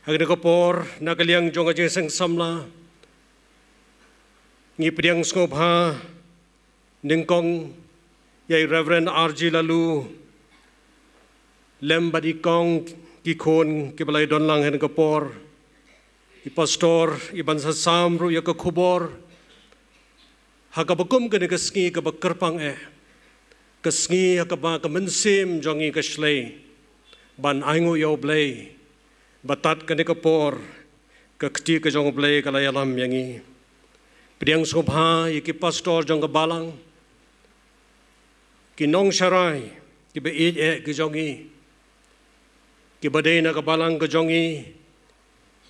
Agak kapor nakaliang jong aja sang samla ngi priang skopha ningkong yai Reverend R.G. Lalu lem badikong kikon kibalay don lang hen kapor I pastor iban sa samru ya kakubor hakabakum kani kasngi kabakerpang kasngi hakaba kamansim jongi kaslay ban aingo yaw blay batat kani kapor kakti ka jong blay kalayalam yangi priang sobha iki pastor jong kabalang kinong sharai kiba ki jongi kiba na kabalang ka jongi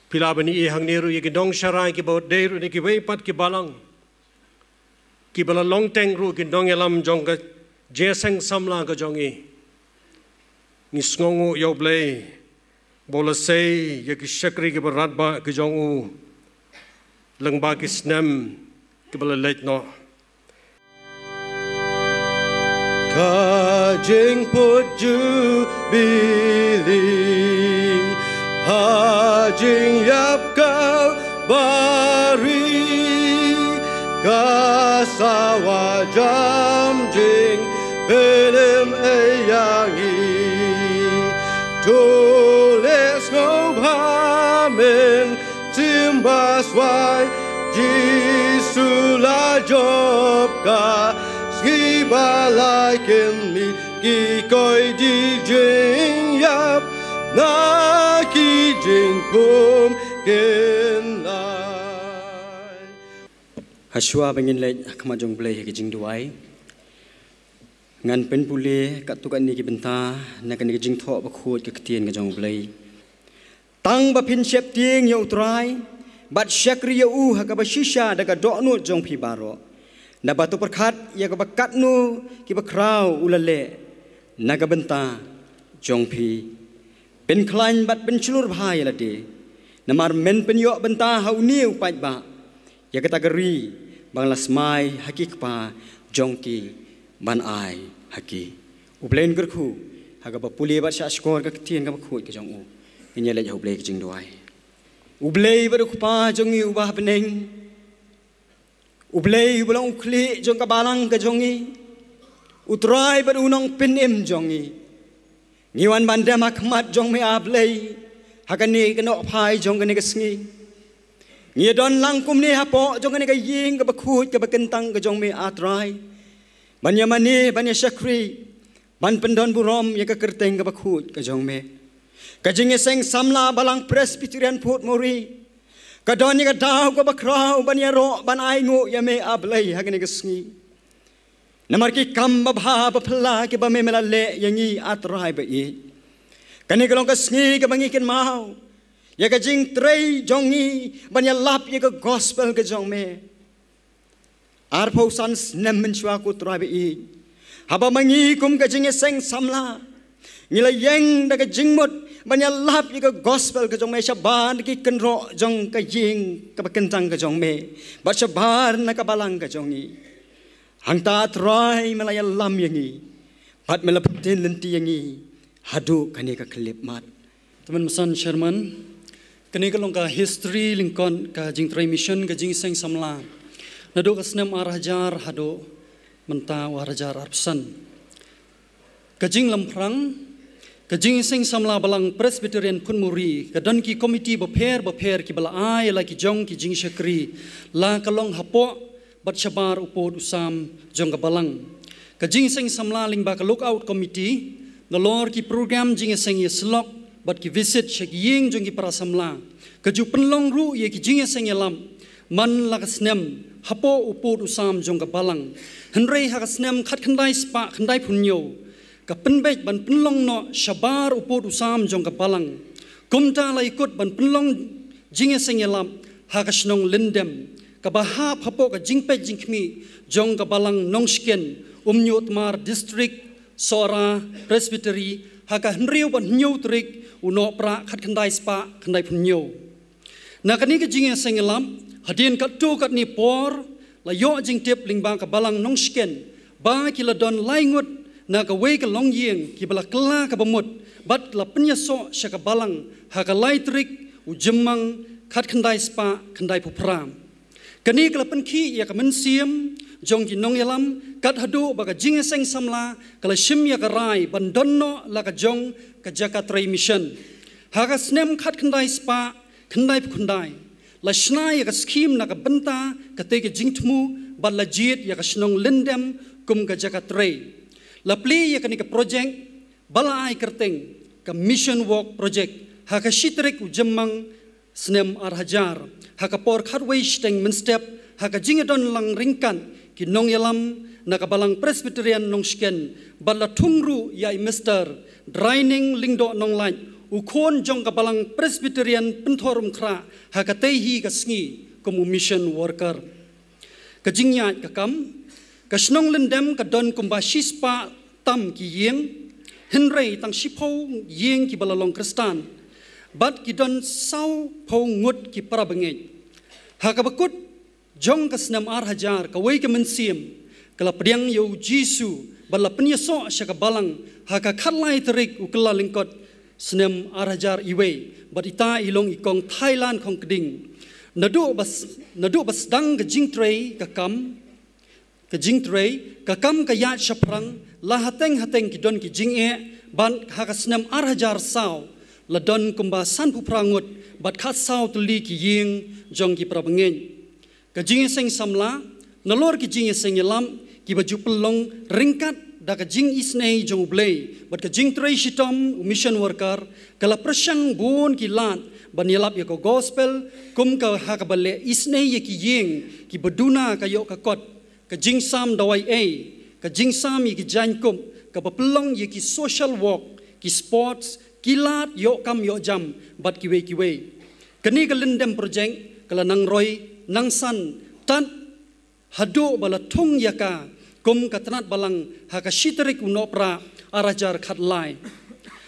pilabani ihang niru iki dong sharai kiba deru ni kiba ipat kibalang kibala long teng ru kindong yalam jong ka jeseng samla ka jongi ngisngongu yaw blay bola say yaki shakri ki baratba ki jongu langba ki snem ki bala late no Kajing put jubilee hajing yap kau bari kasawa jam jing belem eyangi tulis ngobhamen timbas wai jisula job ka skibalai mi ki koi di jing yap na ki jing pum ken lai Haswa bangin lai kamajong blay ki jing duai ngan pen pule kat tukan ni ki benta na kan ki jing tho ba khot ki ktien ka jong blay tang ba phin shep tieng yo trai bat shakri yo ha ka ba shisha da ka do nu jong phi baro na batu perkhat ya ka ba kat nu ki ba kraw ulale na ka benta jong phi pen klan bat pen chulur bhai la de na mar men pen yo benta hau niu pai ba ya ka tagari banglas mai hakik pa jong ki ban ai haki ublen gerku haga ba puli ba sha skor ka tien ka khoi ka jong u inya le ho ble ki jing doai ublei ba ku pa jong u ba beneng ublei bolong khli jong ka balang ka jong i utrai ba unong penim jong i niwan bandam akmat jong me ablei haga ni ka no phai jong ka ni ka sngi ngi don lang kum ni hapo jong ka ni ka ying ka ba khut ka ba kentang ka jong me atrai Banya mani, banya syakri, ban pendon burom ya kekerteng ka bakhut ka jong me. Ka jinge seng samla balang Presbyterian Port Mori. Ka don ya ka daw ka bakraw banya ro ban aingo ya me ablay hagani ka sngi. Namar ki kam babha bapla ki ba me melale yangi atrai ba I. Kani ka long ka sngi ka bangi ken mau. Ya ka jing trei jongi banya lap ya ka gospel ka jong me. Arpau sans nem menchua ku trabe I haba mangi kum ka jinge seng samla ngila yeng da ka jingmut banya lap I ka gospel ka jong me shaban ki kenro jong ka ying ka bakentang ka jong me ba shabar na ka balang ka jong I hang ta trai melaya lam yangi pat melaputin lenti yangi hadu kani ka klip mat teman mesan Sherman kani ka long ka history lingkon ka jing trai mission ka jing seng samla Nado kasnem arajar hado menta warajar arpsan. Kajing lamprang, kajing sing samla balang Presbyterian Pun Muri, kadan ki komiti baper ki bala ai la ki jong ki jing syakri, la kalong hapo bat syabar upod usam jong ka balang. Kajing sing samla ling ba ka lookout committee, ngalor ki program jing sing yeslok bat ki visit syakiying jong ki para samla. Kaju penlong ru ye ki jing sing yelam, man la kasnem hapo upod usam jong ka balang henrei ha kasnem khat khandai spa khandai punyo ka penbej ban penlong no shabar upod usam jong ka balang kumta lai kut ban penlong jinge sengelam ha kasnong lindem ka bahap hapo ka jingpe jingkmi jong ka balang nongsken umnyot mar district sora presbytery ha ka henriu ban nyo trik uno pra khat khandai spa khandai punyo na kani ka jinge sengelam Hadin kat tu kat ni por la yo jing tip ling bang ka balang nong sken ba ki la don laingut na ka we ka long yeng ki bala kla ka bamut bat la penya so sya ka balang ha ka laitrik ujemang khat khandai spa khandai pupram kani kalapan ki ya kamen siam jong ki nong yalam kat hadu baga jingeseng samla kala shim ya karai bandonno la ka jong ka jaka trai mission haga snem khat khandai spa khandai khandai la shna ya ka skim na ka banta ka te ke jingtmu bal la jit ya ka shnong lendem kum ka jaka trai la pli ya kani ka project bala ai kerteng ka mission walk project haga shitrik ujemang snem arhajar haka por khatway steng men step haka jingadon lang ringkan ki nong yalam nakabalang Presbyterian nong sken bala thungru yai Mr. Draining lingdo nong lain ukon jong kabalang Presbyterian penthorum kra haka tehi ka sngi komu mission worker ka jingya ka kam ka snong lendem ka don kumba shispa tam ki yeng henrei tang shipo yeng ki balalong kristan bat ki don sau po ngut ki para bengej haka bakut jong ka snam arhajar ka wei ka mensim kala pediang yo jisu bala penyeso syaka balang haka khatlai terik ukla lingkot snam arhajar iwe bat ita ilong ikong Thailand khong keding nadu bas dang ka jingtrei ka kam ka yat shaprang la hateng ki don ki jinge ban haka snam arhajar sau la don kumba san pu prangut bat khat sau tuli ki ying jong ki prabangeng ka jing seng samla nalor ki jing seng yalam ki baju pelong ringkat da ka jing isnei jong blei bat ka jing trei shitom mission worker kala prasang bun ki lat ban yalap ya ko gospel kum ka ha ka bale isnei ye ki ying ki beduna ka yo ka kot ka jing sam dawai ka jing sam ye ki jan kum ka pelong ye ki social work ki sports kilat yo kam yo jam bat kiwe kani ka lendem project kala nang roy nang san tan hadu bala thung yaka kum katnat balang haka shitrik unopra arajar khatlai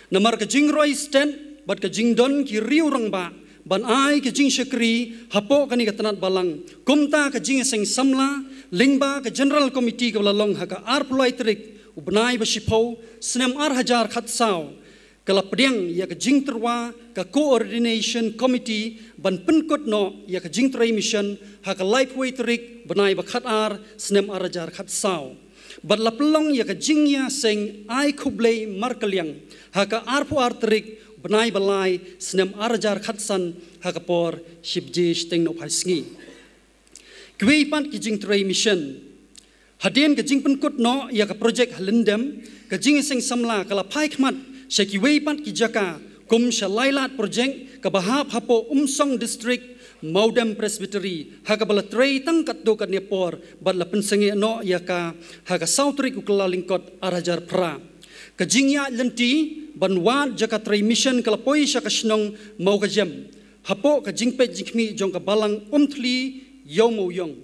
namar ka jing roy stand bat ka jing don ki riu rang ba ban ai ka jing shakri hapo kani katnat balang kumta ka jing seng samla lingba ka general committee ka balalong haka arpulai trik ubnai basipo snem arhajar khatsau kala pediang ya ka jing terwa ka coordination committee ban penkut no ya ka jing trai mission ha ka lifeway trik banai ba khat ar snem arajar khat sau bat la pelong ya ka jing ya seng ai khublei markaliang ha ka arpu ar trik banai balai snem arajar khat san ha ka por shipji steng no phasngi kwei pan ki jing trai mission hadien ka jing penkut no ya ka project halendem ka jing seng samla kala phai khmat Syaki wei pat ki jaka kum shalailat project ka bahap hapo umsong district Maudem Presbytery haka bala trei tang kat do kat nepor bat la pensengi no yaka haka sautrik ukla lingkot arajar pra ka jingya lenti banwat jaka trei mission kala poi syaka snong mau ka jam hapo ka jingpet jikmi jong ka balang umthli yomo yong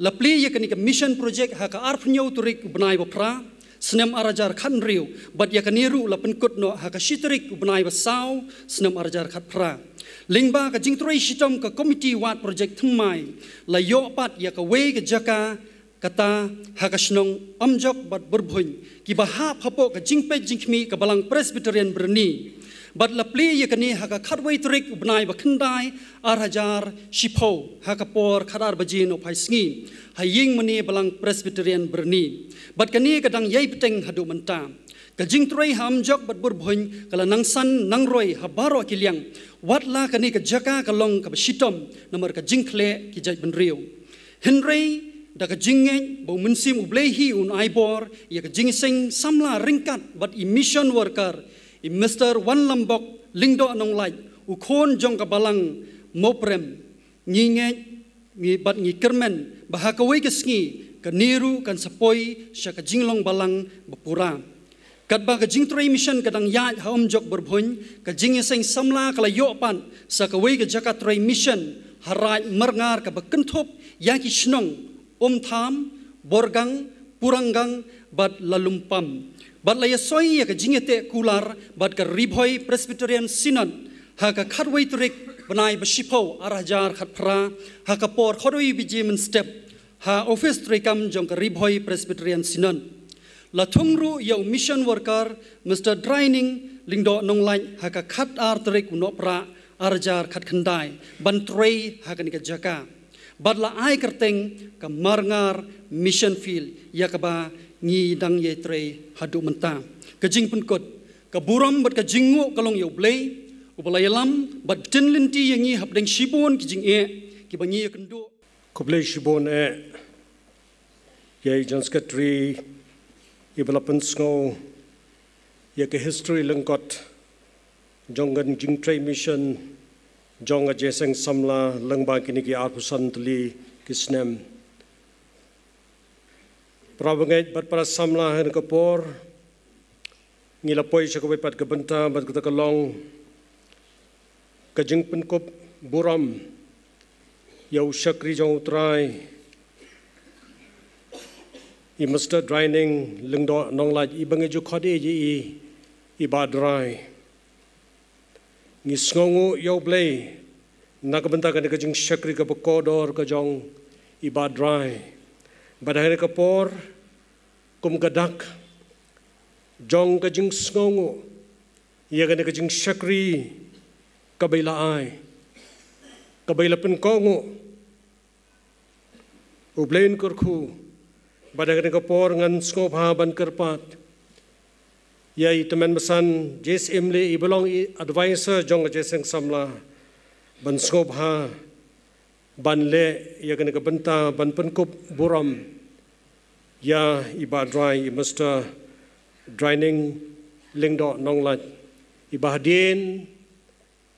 la pli yakani ka mission project haka arpnyo turik benai bapra snem arajar khan riu bat ya kaniru la penkut no haka shitrik ubnai basau snem arajar khat pra lingba ka jingtroi shitom ka committee wat project thmai la yo pat ya ka we ka jaka kata haka snong amjok bat burbhoin ki bahap hapo ka jingpe jingkhmi ka balang Presbyterian berni bat la pli ya kani haka khatwei trik ubnai ba khandai arhajar shipo haka por khadar bajin o phaisngi haying mani balang Presbyterian berni bat kani kadang yai peteng hadu menta ka jingtrei ham jok bat burbhoin kala nang san nang roi habaro kiliang watla kani ka jaka kalong ka shitom namar ka jingkhle ki jai benriu henrei da ka jingen bo munsim ublehi un aibor ya ka jingseng samla ringkat bat emission worker i Mr. Wan Lambok lingdo nong lai ukon jong ka balang moprem nginge ngi bat ngi kermen bahakawai ka sngi ka niru kan sapoi sya ka jinglong balang bapura kat ba ka jingtrei mission kadang ya haom jok berbhon ka jingeseng samla kala yo pan sa ka wei ka jaka trei mission harai marngar ka bakentop ya ki snong tham borgang puranggang bat lalumpam bat la yasoi ya ka jingete kular bat ka ribhoi Presbyterian synod ha ka khatwei trik banai basipo arajar khatpra ha ka por khodoi bijimen step ha office trikam jong ka ribhoi Presbyterian synod la thungru yau mission worker Mr. Draining lingdo nonglain ha ka khat ar trik unopra arjar khat khandai ban trei hakan ka jaka badla ai kerteng ka marngar mission field yakaba ngi dang ye trei hadu menta ka jing pun kot ka buram bat ka jingu kalong yo blei ubalayalam bat tinlinti yangi habdeng shibon ki jing e ki bangi kendo Kublai shibon ye janskatri ibalapan snow ye ke history lengkot jongan jingtrai mission jonga jeseng samla lengba kini ki arpusan tuli kisnem prabangai bat para samla hen kapor ngilapoi sakabai pat kabenta bat kata kalong kajing penkop buram yau syakri jong utrai I Mr. Draining lengdo nong laj ibange ju khode ji I badrai ngi sngongu yau blei nakabenta kan ka jing syakri ka bokodor ka jong I badrai badahane ka por kum gadak jong ka jing sngongu ia kan ka jing syakri ka baila ai ka baila pen kongu ublein kurku badagane ka por ngan skopha ban kerpat yai teman besan jes imle ibelong advisor jong jeseng samla ban skopha ban le ya kan ka benta ban penkup buram ya ibadrai Mr. Draining lingdo nonglat ibadin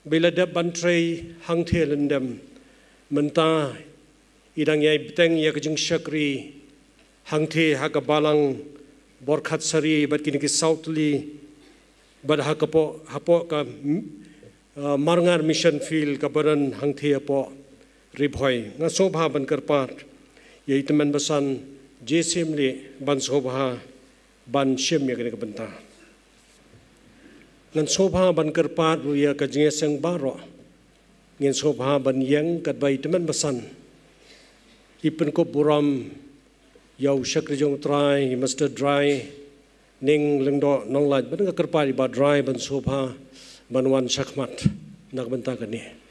bila dab ban trei hang thelendem menta idang yai beteng ya kajing syakri hangte haka balang borkhat sari bat kini ki southly bat hakapo hapo ka marngar mission field ka baran hangte apo ribhoi nga sobha ban karpat yai teman basan jesimle ban sobha ban shim ya kini ka benta ngan sobha ban karpat ya ka jingeseng baro ngin sobha ban yang kat bai teman basan ipen ko buram yau syakri jong trai Mr. Dry ning lengdo nong laj ban ka kerpa ba dry ban sobha ban wan syakmat nak benta kani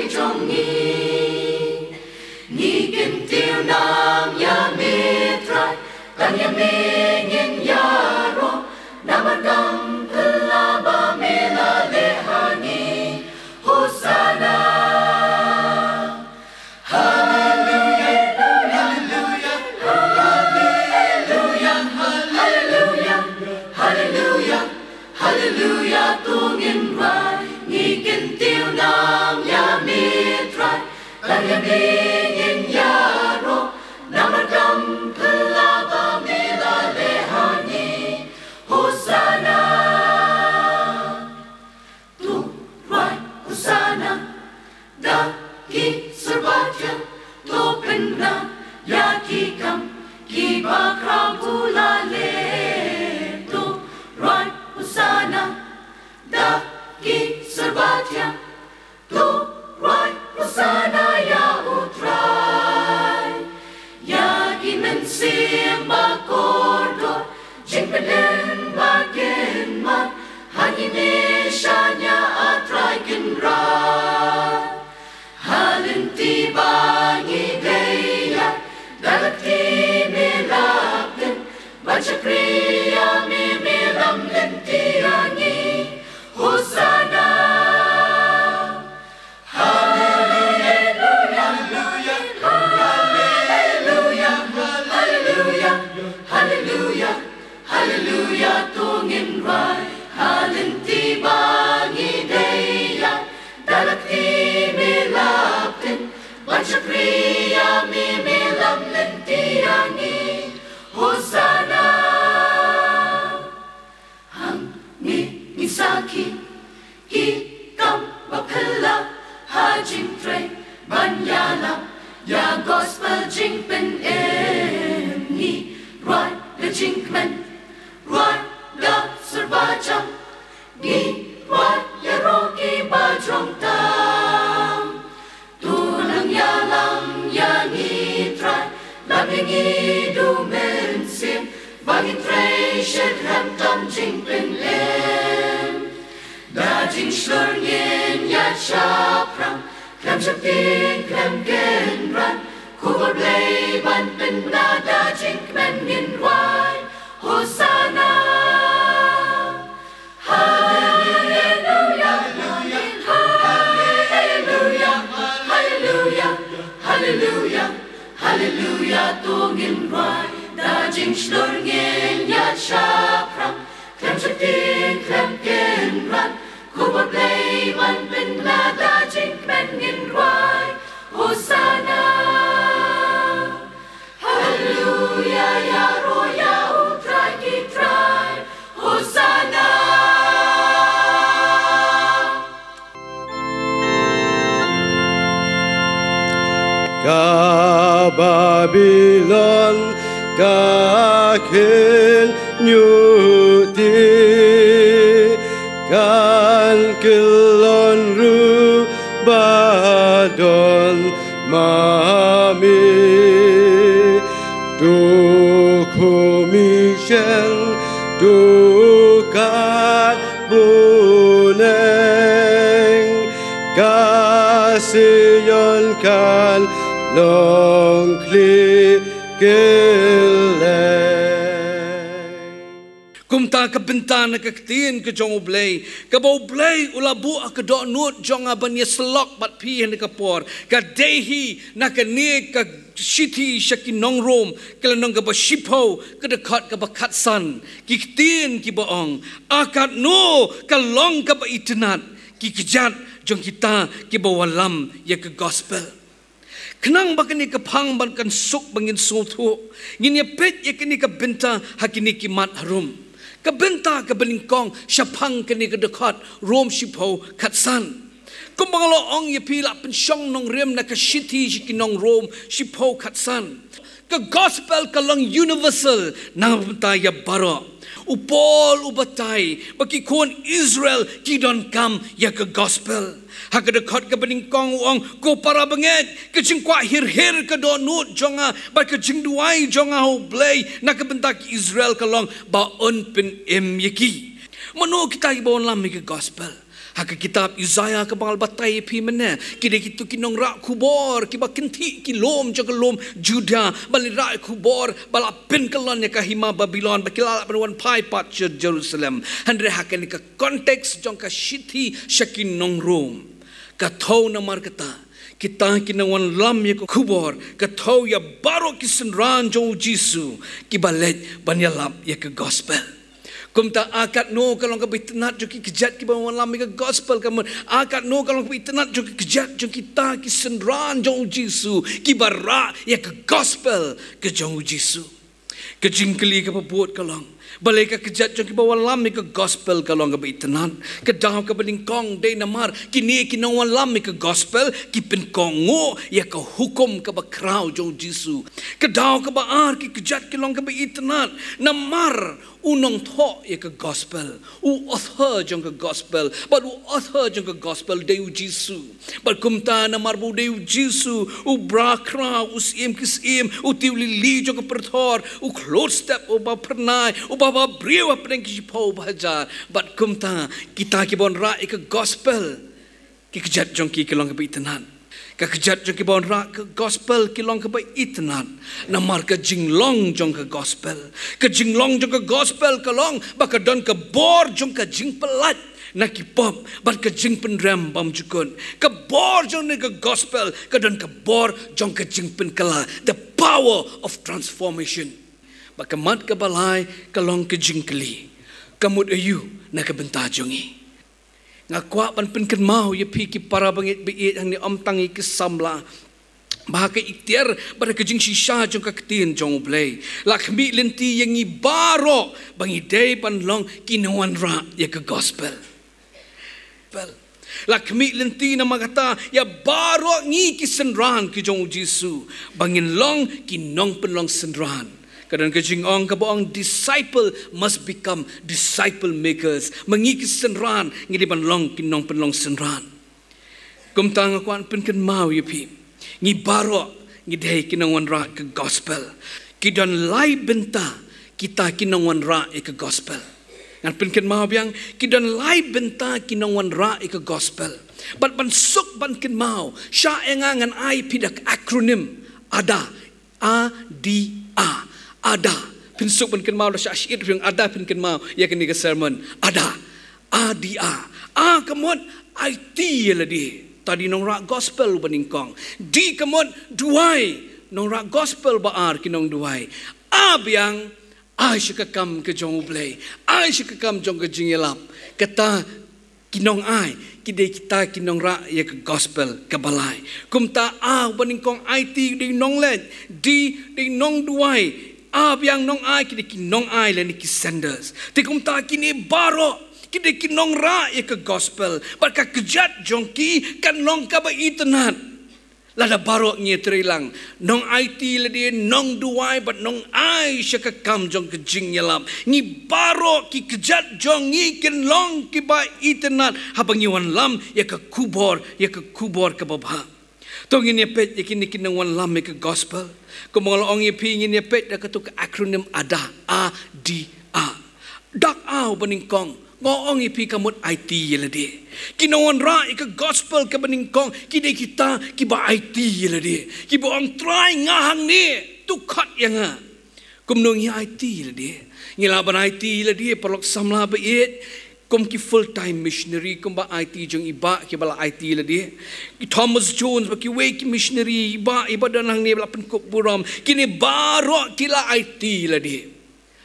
trong ni kim tiêu nam ya mitra kan ya mengin ya ro namakam pelaba mela lehani hosana hallelujah hallelujah hallelujah hallelujah hallelujah hallelujah tungin rai ni kim tiêu nam ya mitra kan ya mengin ya ro namakam pelaba mela lehani hosana tu rai hosana da ki sarvaja to penna ya ki kam ki bakra bulale tu rai hosana da ki sarvaja tu rai hosana ya utrai ya ki mensim bakordor jingpenen bagen mat hangine shanya atrai kinra halenti bangi deya dalati melapten bachakriya me melam lentiyangi hosana hallelujah hallelujah tungin rai halenti bangi deya dalakti melapten bachakriya me melam lentiyangi hosana hang ni misaki ki kam bakala hajing tre banyala ya gospel jingpen ni rai the jinkmen rai the sarvajam ni rai ya roki bajrong tam tunang yalam ya ni trai lamingi du mensim bangin trai shed ham tam jinkpen da jing shlurngin ya chapram Klem chapin, klem gen ran, kubor blei ban pen nada jink men in wai, Hosanna. Hallelujah, hallelujah, hallelujah, hallelujah, hallelujah, tungin wai, da jink shlurngin ya chapram, klem chapin, klem gen ran, kubor blei ban pen nada jink men in wai, Hosanna. Hallelujah, ya ro ya utrai ki trai, Hosanna. Ka Babylon ka ken nyuti kan kilon ru badon mami tu commission tu kat buneng kasiyon kan long kli kileng kumta ka bentana ka ktien ka jong oblay ka boblay ulabu ka do nut jong aban yeslok bat pi hen ka por ka dehi na ka ne ka shiti shakinong rom ka nong ka ba shipo ka de khat ka ba khat san ki ktien ki baong akat no ka long ka ba itnat ki kijat jong kita ki ba walam ya ka gospel Kenang bakani ka phang ban kan suk bangin sulthu ngin ya pet ya kini ka benta hakini ki mat harum ka benta ka beningkong syapang kini ka dekat rom shipo katsan kumbangalo ong ya pila pensyong nong rem na ka shiti shikinong rom shipo katsan ka gospel ka lang universal na benta ya baro upol ubatai baki kon Israel kidon kam ya ka gospel Hakadekat ke beningkong uang ko para benget ke jingkwa hir-hir ke donut jonga ba ke jingduai jonga ho blay nak bentak Israel kalong ba on pen em yaki mano kita ibon lam ke gospel Hak kitab Isaiah ke bangal batai pi mana kide kitu kinong rak kubor kiba kinti kilom jong lom Juda bali rak kubor bala pen kelon ya kahima Babylon bakilala penwan pai pat Jerusalem andre hakan ka konteks jong ka shithi shakin nong Rom ka thau namar kata kita kinawan lam ya kubor ka thau ya baro kisenran jong Jisu kibalet banyalap ya ke gospel. Kumta akad no kalau kau bertenat joki kejat kita malam mereka gospel kamu akad no kalau kau bertenat joki kejat joki kita kisenran jong Jisu kibara ya ke gospel ke jong Jisu ke jingkeli ke buat kalau balik ke kejat joki bawa lam mereka gospel kalau kau bertenat ke dah ke beningkong day namar kini kinawan lam mereka gospel kipen kongo ya ke hukum ke bakrau jong Jisu ke dah ke baar ke kejat kalau kau bertenat namar unong tho ya ke gospel u author jong ke gospel but u author jong ke gospel deu Jisu but kumta na marbu deu Jisu u brakra u sim kisim u tiuli jong ke perthor u close step u ba pernai u ba brewa pren ki po bajar but kumta kita ki bon ra ke gospel ki kejat jong ki kelong ke itenan kejat jong ki bon ra ke gospel kilong ke itenan namar ke jinglong jong ke gospel ke jinglong jong ke gospel kalong baka don ke bor jong ke jing pelat na ki pop bat ke jing penram bam jukun ke bor jong ne ke gospel ke don ke bor jong ke jing pen kala the power of transformation baka mat ke balai kalong ke jingkeli kamut ayu na ke benta jongi ngakwa pan penken mau ye pi ki para bangit biit hang ni om tangi ki samla bahaka ikhtiar pada kejing shisha jong ka ketin jong play lakmi lenti yang ibaro bangi day pan long kinawan ra ya ke gospel lakmi lenti nama kata ya baro ngi ki senran ki jong Jisu bangin long kinong penlong senran kadang kejing ong kaboong disciple must become disciple makers mengiki senran ngidi panlong kinong penlong senran kumtang akuan penken mau yepi ngi baro ngidai kinong ra ke gospel kidan lai benta kita kinong ra ke gospel ngan penken mau biang kidan lai benta kinong ra ke gospel but ban suk ban ken mau sha engangan ai pidak akronim ada ada pinsuk pun ken mau la syashir yang ada pun ken mau ya kini ke sermon ada adia kemon IT la di tadi nong rak gospel beningkong di kemon duai nong rak gospel baar kinong duai biang syakam ke jong play syakam jong ke jingilap kata kinong kidai kita kinong rak ya ke gospel ke balai kumta beningkong IT di nong let di nong duai biang nong kini kinong lan ki senders tikum ta kini baro kini kinong ra ya ke gospel baka kejat jongki kan long ka ba itenan lada baro ngi trilang nong IT la dia nong duai but nong syaka kam jong ke jing yalam ngi baro ki kejat jongi ken long ki ba itenan habang yuan lam ya ke kubor ke babha tong ini pet yakini kinang wan lam ke gospel kumong ong ye pi ini pet da katuk akronim ada dak beningkong ngong ye pi kamut IT yelade kinang wan ra ke gospel ke beningkong kide kita kiba IT yelade kiba ong try ngahang ni tukat yang kumnong ye IT yelade ngilaban IT yelade perlok samla bait kum ki full time missionary kum ba IT jong iba ki bala IT la dia ki Thomas Jones ba ki we ki missionary iba danang ni bala penkop buram kini baro ki la IT la dia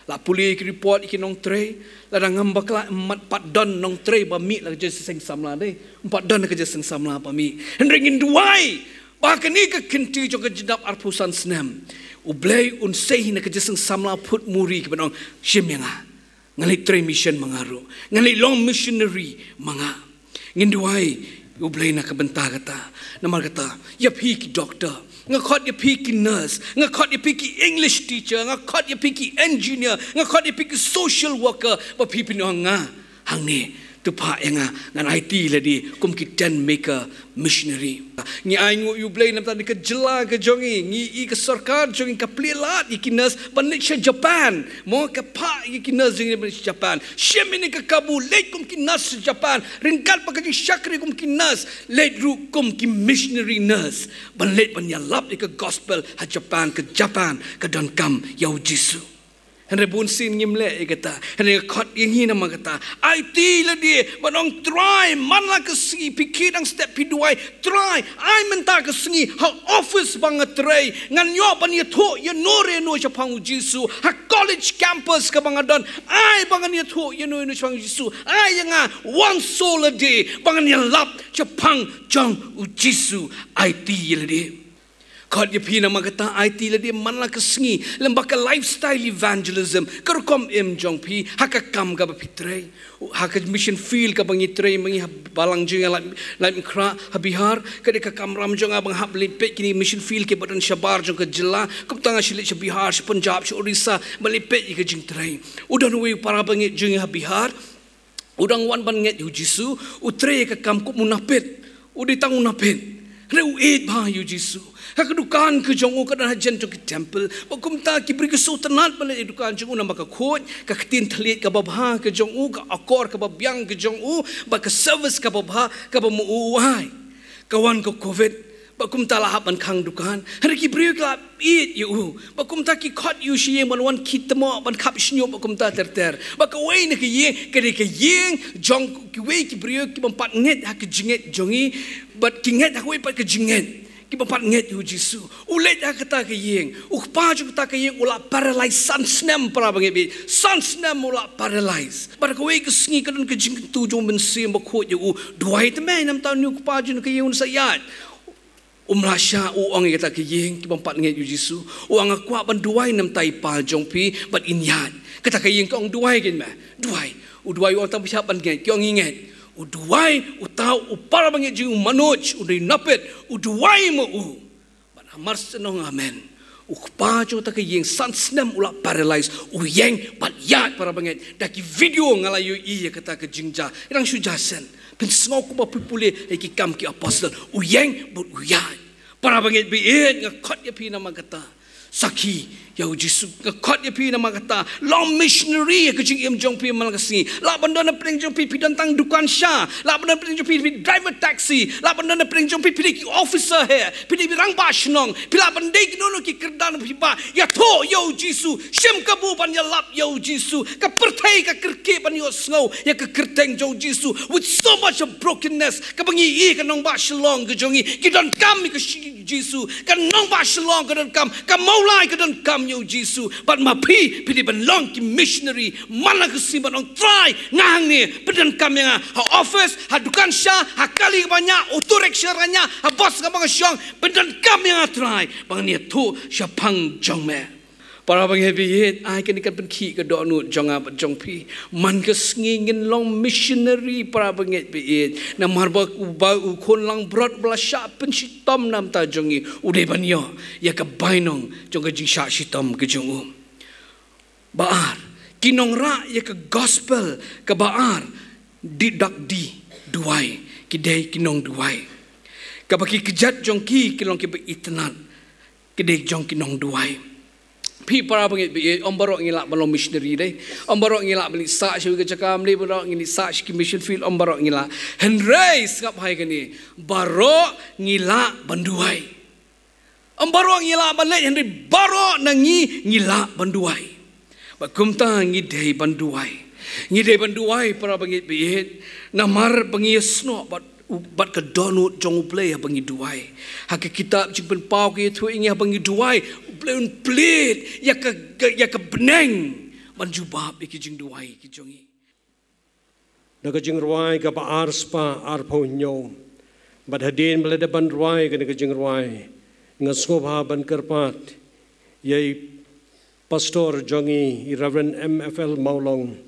la puli ki report ki nong tre la dangam bakla mat pat don nong tre ba mi la je seng samla dei empat don ke je seng samla pa mi hendringin duai ba kini ke kinti jong ke jedap arpusan senam ublai un sei na ke je seng samla put muri ki banong shimyanga ngali train mission mangaru ngali long missionary manga nginduai ublay na kabenta kata namar kata ya piki doctor ngakot ya piki nurse ngakot ya piki English teacher ngakot ya piki engineer ngakot ya piki social worker ba pipi no nga hang ni tu pa yang ngan IT ladi kum ki ten maker missionary ngi aingu you blay nam tadi ke jela ke jongi ngi I ke sarkar jongi ka plelat ikinas Malaysia Japan mo ka pa ikinas jongi Malaysia Japan shemini ke Kabul late kum kinas Japan ringkal pa ka shakri kum kinas late ru kum ki missionary nurse ban late ban ya lap ke gospel ha Japan ke don kam yau jisu Henry bunsin ngimle kata Henry khot yang hi nama kata IT la dia banong try man la ke si pikir ang step piduai try I menta ke singi ha office banget try ngan yo ban ye tho ye nore no Jepang Jisu ha college campus ke bangadon I bangan ye tho ye no Jepang Jisu I yang one soul a day bangan ye lap Jepang jong Jisu IT la dia Kod ye pina magata IT la dia man la kesengi lembaka lifestyle evangelism kerkom jong pi hakakam ka bapitre hak mission field ka bangi tre mangi balang jing la mikra habihar ka de ka kamram jong abang hab lipet kini mission field ke badan shabar jong ka jilla kum tanga shilit bihar punjab orissa malipet ke jing tre udan we para bangi jing habihar udang wan ban nget Jisu utre ka kam ku munapet uditang munapet reu et ba Jisu Hakadukan ke jongu ke dan hajan ke temple bakum ta ki beri kesultanat bala edukan jongu nama ka khoj ka ketin thalit ka babha ke jongu ka akor ka babyang ke jongu ba ka service ka babha ka ba muai kawan ko covid bakum ta lahap ban khang dukan hari ki beri ka it you bakum ta ki khot you shi ban wan kitmo ban khap shnyo bakum ta ter ba ka wei ne ke ye ke yeng jong ki wei ki beri ki ban pat nget ha ke jinget jongi bat ki nget ha wei pat ke jinget ki bapat nget Jisu ulet ya kata ke yeng ukpa ju kata ke yeng ula paralyze san snem para bangi san snem ula paralyze bar ko ke sngi kadun ke jing tu jong ben sim ba kho ye u duai te mai nam ta nu ukpa ju ke yeng sayat umlasha u ong kata ke yeng ki bapat nget Jisu u ang akwa ban duai nam tai pa jong pi bat inyat kata ke yeng kong duai gen ma duai u duai u ta bisa ban nget kyong nget Uduai utau upara bangi jiu manoj udai napet uduai mo ban hamar senong amen ukpa jo ta ke yeng san snem ula paralyze u yeng bat yat para bangi daki video ngalayu I kata ke jingja irang sujasen pen sngo ku ba pipule ki kam ki apostle u yeng but u yat para bangi bi ngakot ye pi nama kata Saki Yau Jisu Kekot ye pi nama kata long missionary ke jing jong pi malakasi la bandona pring jong pi dan tang dukan sha la bandona pring jong pi driver taxi la bandona pring jong pi ki officer here pi rang ba shnong pi la bandai ki nono ki kerdan pi ba ya tho Yau Jisu shem ka bu ban ya lap Yau Jisu ka perthai ka kerke ban yo snow ya ka kerteng jong Jisu with so much of brokenness ka bangi ka nong ba shlong ke jongi ki don kam ki Jisu ka nong ba shlong ka don kam ka maulai ka don kam Yau Jisu but mapi pidi ban long ki missionary mana kesi ban ong try ngang ni pedan kami nga ha office ha dukan sha ha kali banyak uturek syaranya ha bos ka bang syong pedan kami nga try bang ni tu syapang jong me para bang heavy hit ai kan ikan penki ke do nu jong ab jong pi man ke ngin long missionary para bang it na marba ba u kon lang brot bla sha pen sitom nam ta jongi ude ban yo ya ka bainong jong ke jing sha sitom ke jong baar kinong ra ya ke gospel ke baar di dak di duai kidai kinong duai ka baki kejat jong ki kilong ke itnan kidai jong kinong duai pi para bangit bi ombarok ngilak balong missionary dai ombarok ngilak beli sa shu ke cakam ni barok ngini sa ki mission field ombarok ngilak henry skap hai kani barok ngilak banduai ombarok ngilak balai henry barok nangi ngilak banduai bakum ta ngidei banduai para bangit bi namar bangi sno bat ke donut jong play bangi duai hak kitab jing pen pau ke tu ingi bangi duai play plate ya ke beneng banju bab ki jing duai ki jongi daga jing ruai ka ba arspa arpo nyo bat hadin belada ban ruai ke daga jing ruai ngasgo ba ban kerpat yai pastor jongi Reverend MFL Maulong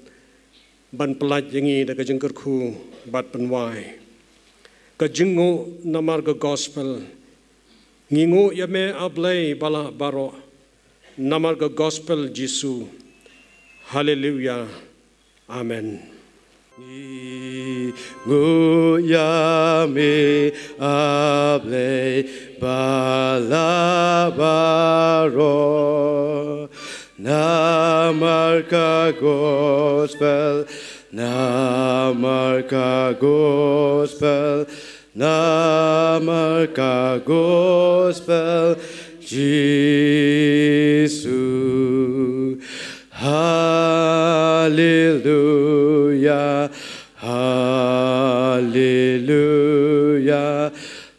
ban pelat jengi daga jing kerku bat penwai Kajingu namar ke gospel ngingu yame ablay bala baro namar ke gospel Jisu haleluya amen. nguyami able balabaro namarka gospel namarka gospel namarka gospel Jesus hallelujah hallelujah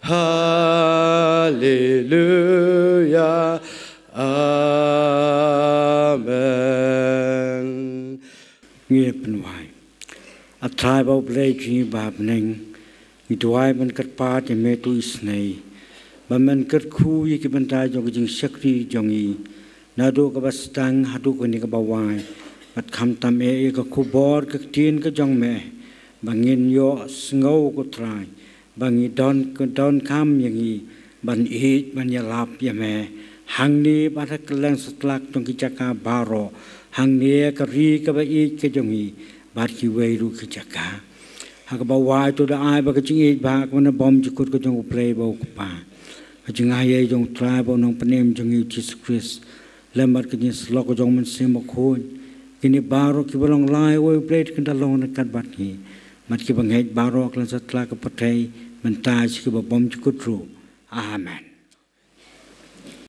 hallelujah amen nghe bên ngoài a trai bao play chi bab neng ni tuai ban kat pa te me tu isnei ba man kat khu yi ki ban ta jong jing sakri jong yi na do ka bastang hadu ko ni ka bawai bat kham tam e ka khu bor ka tin ka jong me bangin yo ngau ko trai bangi don kham yang yi ban i ban ya lap ya me hang ni ba ta klang satlak tong ki chaka baro hang ni ka ri ka ba i ka jong yi bat ki wei ru ki chaka ha ka ba wai to da ai ba ka ching i ba ka na bom chukut ko jong play ba ko pa ka ching ai ye jong trai ba nong panem jong yi Jesus Christ lembar ka ni slok ko jong man sim ko kini baro ki balong lai wo play kan da long na kat bat ni mat ki bangai baro klan satlak ka patai mentai ki ba bom chukut ru amen.